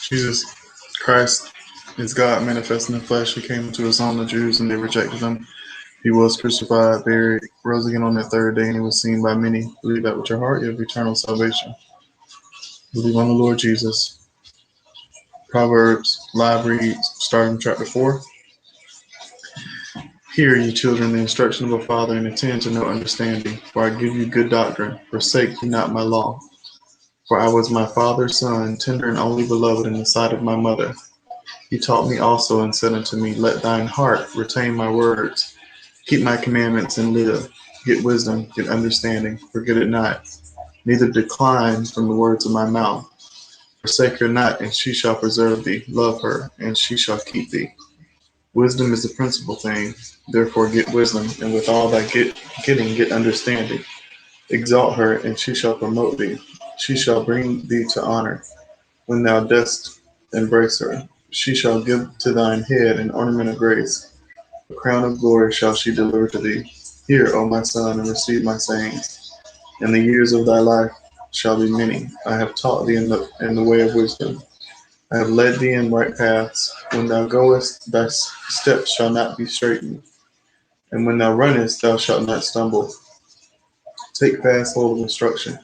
Jesus Christ is God manifest in the flesh. He came to his own, the Jews, and they rejected him. He was crucified, buried, rose again on the third day, and he was seen by many. Believe that with your heart, you have eternal salvation. Believe on the Lord Jesus. Proverbs, live reads, starting chapter 4. Hear, ye children, the instruction of a father, and attend to no understanding. For I give you good doctrine. Forsake ye not my law. For I was my father's son, tender and only beloved in the sight of my mother. He taught me also and said unto me, let thine heart retain my words. Keep my commandments and live. Get wisdom, get understanding. Forget it not. Neither decline from the words of my mouth. Forsake her not, and she shall preserve thee. Love her, and she shall keep thee. Wisdom is the principal thing. Therefore get wisdom, and with all thy getting, get understanding. Exalt her, and she shall promote thee. She shall bring thee to honor. When thou dost embrace her, she shall give to thine head an ornament of grace. A crown of glory shall she deliver to thee. Hear, O my son, and receive my sayings. And the years of thy life shall be many. I have taught thee in the way of wisdom. I have led thee in right paths. When thou goest, thy steps shall not be straitened. And when thou runnest, thou shalt not stumble. Take fast hold of instruction.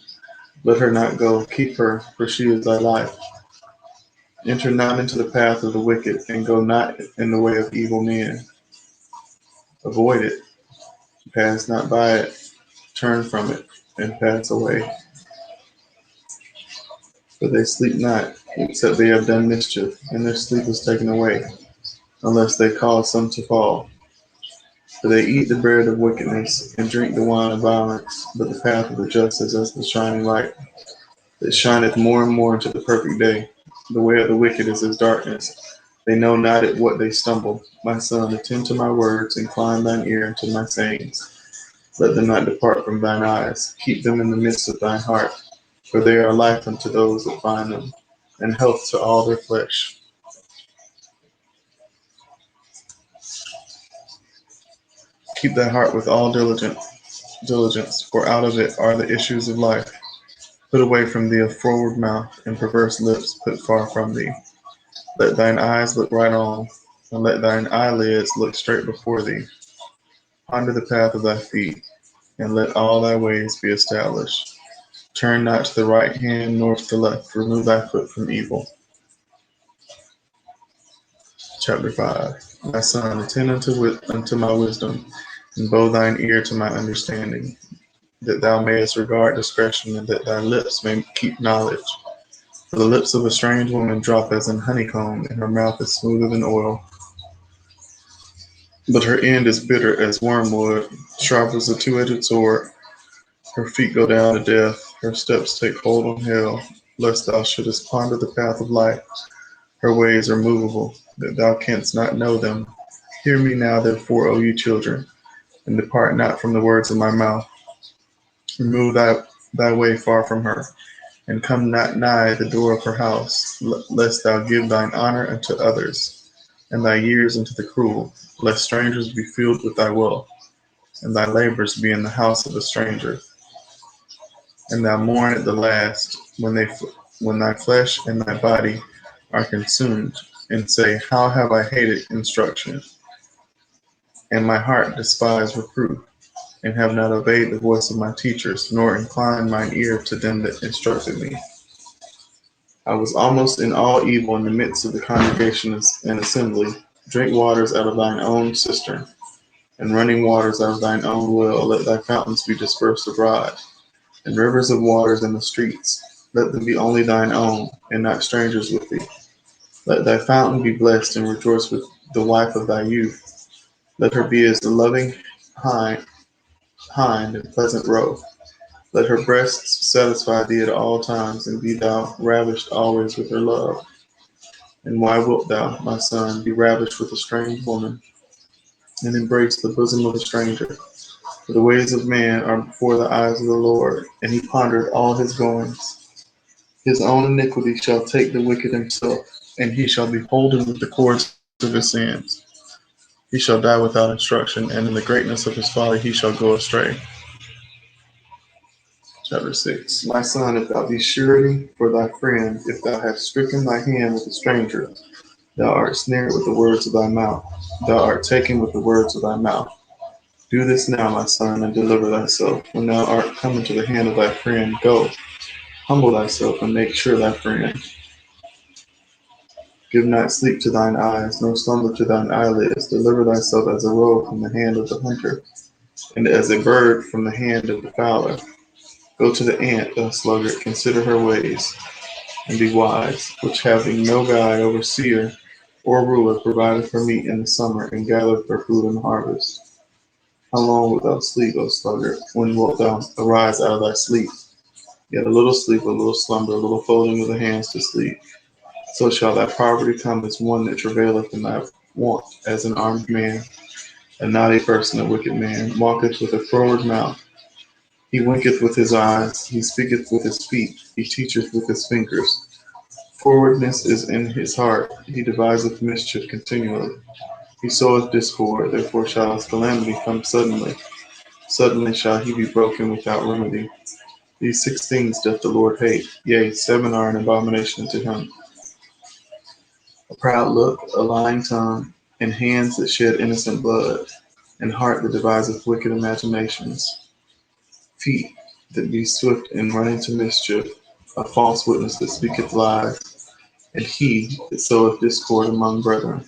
Let her not go. Keep her, for she is thy life. Enter not into the path of the wicked, and go not in the way of evil men. Avoid it. Pass not by it. Turn from it, and pass away. For they sleep not, except they have done mischief, and their sleep is taken away, unless they cause some to fall. For they eat the bread of wickedness, and drink the wine of violence. But the path of the just is as the shining light, that shineth more and more into the perfect day. The way of the wicked is as darkness. They know not at what they stumble. My son, attend to my words, incline thine ear unto my sayings. Let them not depart from thine eyes. Keep them in the midst of thine heart, for they are life unto those that find them, and health to all their flesh. Keep thy heart with all diligence, for out of it are the issues of life. Put away from thee a froward mouth, and perverse lips put far from thee. Let thine eyes look right on, and let thine eyelids look straight before thee. Ponder the path of thy feet, and let all thy ways be established. Turn not to the right hand nor to the left. Remove thy foot from evil. Chapter 5. My son, attend unto my wisdom, and bow thine ear to my understanding, that thou mayest regard discretion, and that thy lips may keep knowledge. For the lips of a strange woman drop as in honeycomb, and her mouth is smoother than oil. But her end is bitter as wormwood, sharp as a two-edged sword. Her feet go down to death, her steps take hold on hell, lest thou shouldest ponder the path of life. Her ways are movable, that thou canst not know them. Hear me now, therefore, O ye children, and depart not from the words of my mouth. Remove thy way far from her, and come not nigh the door of her house, lest thou give thine honor unto others, and thy years unto the cruel, lest strangers be filled with thy wealth, and thy labors be in the house of a stranger. And thou mourn at the last, when thy flesh and thy body are consumed, and say, how have I hated instruction, and my heart despised reproof, and have not obeyed the voice of my teachers, nor inclined mine ear to them that instructed me. I was almost in all evil in the midst of the congregation and assembly. Drink waters out of thine own cistern, and running waters out of thine own well. Let thy fountains be dispersed abroad, and rivers of waters in the streets. Let them be only thine own, and not strangers with thee. Let thy fountain be blessed, and rejoice with the wife of thy youth. Let her be as the loving hind and pleasant roe. Let her breasts satisfy thee at all times, and be thou ravished always with her love. And why wilt thou, my son, be ravished with a strange woman, and embrace the bosom of a stranger? For the ways of man are before the eyes of the Lord, and he pondereth all his goings. His own iniquity shall take the wicked himself, and he shall be holden with the cords of his sins. He shall die without instruction, and in the greatness of his folly he shall go astray. Chapter 6. My son, if thou be surety for thy friend, if thou hast stricken thy hand with a stranger, thou art snared with the words of thy mouth. Thou art taken with the words of thy mouth. Do this now, my son, and deliver thyself. When thou art come into the hand of thy friend, go, humble thyself, and make sure thy friend. Give not sleep to thine eyes, nor slumber to thine eyelids. Deliver thyself as a roe from the hand of the hunter, and as a bird from the hand of the fowler. Go to the ant, thou sluggard, consider her ways, and be wise, which having no guide, overseer, or ruler, provideth her meat in the summer, and gathereth her food in the harvest. How long wilt thou sleep, O sluggard? When wilt thou arise out of thy sleep? Yet a little sleep, a little slumber, a little folding of the hands to sleep. So shall thy poverty come as one that travaileth in thy want, as an armed man, a naughty person, a wicked man, walketh with a froward mouth. He winketh with his eyes, he speaketh with his feet, he teacheth with his fingers. Forwardness is in his heart, he deviseth mischief continually. He soweth discord, therefore shall his calamity come suddenly. Suddenly shall he be broken without remedy. These 6 things doth the Lord hate, yea, 7 are an abomination to him: a proud look, a lying tongue, and hands that shed innocent blood, and heart that deviseth wicked imaginations, feet that be swift in running to mischief, a false witness that speaketh lies, and he that soweth discord among brethren.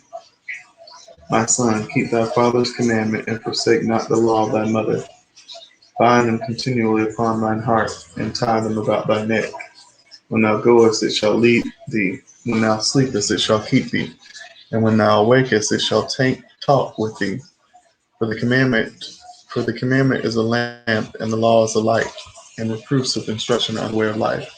My son, keep thy father's commandment, and forsake not the law of thy mother. Bind them continually upon thine heart, and tie them about thy neck. When thou goest, it shall lead thee. When thou sleepest, it shall keep thee. And when thou awakest, it shall talk with thee. For the commandment is a lamp, and the law is a light, and reproofs of instruction are the way of life.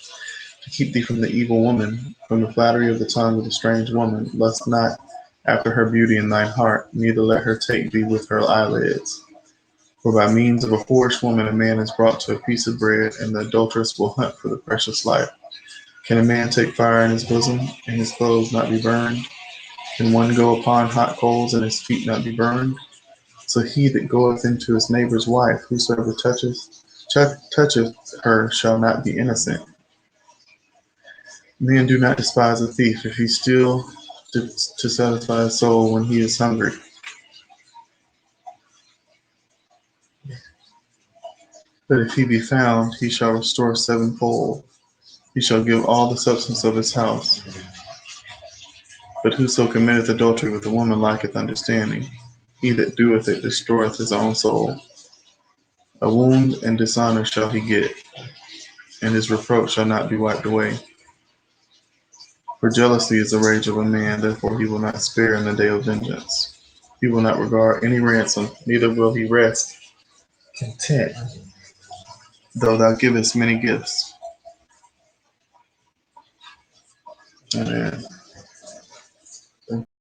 To keep thee from the evil woman, from the flattery of the tongue of the strange woman, lust not after her beauty in thine heart, neither let her take thee with her eyelids. For by means of a whorish woman a man is brought to a piece of bread, and the adulteress will hunt for the precious life. Can a man take fire in his bosom, and his clothes not be burned? Can one go upon hot coals, and his feet not be burned? So he that goeth into his neighbour's wife, whosoever toucheth her shall not be innocent. Men do not despise a thief if he steal to satisfy his soul when he is hungry. But if he be found, he shall restore sevenfold. He shall give all the substance of his house. But whoso committeth adultery with a woman lacketh understanding. He that doeth it destroyeth his own soul. A wound and dishonor shall he get, and his reproach shall not be wiped away. For jealousy is the rage of a man, therefore he will not spare in the day of vengeance. He will not regard any ransom, neither will he rest content, though thou givest many gifts. Amen.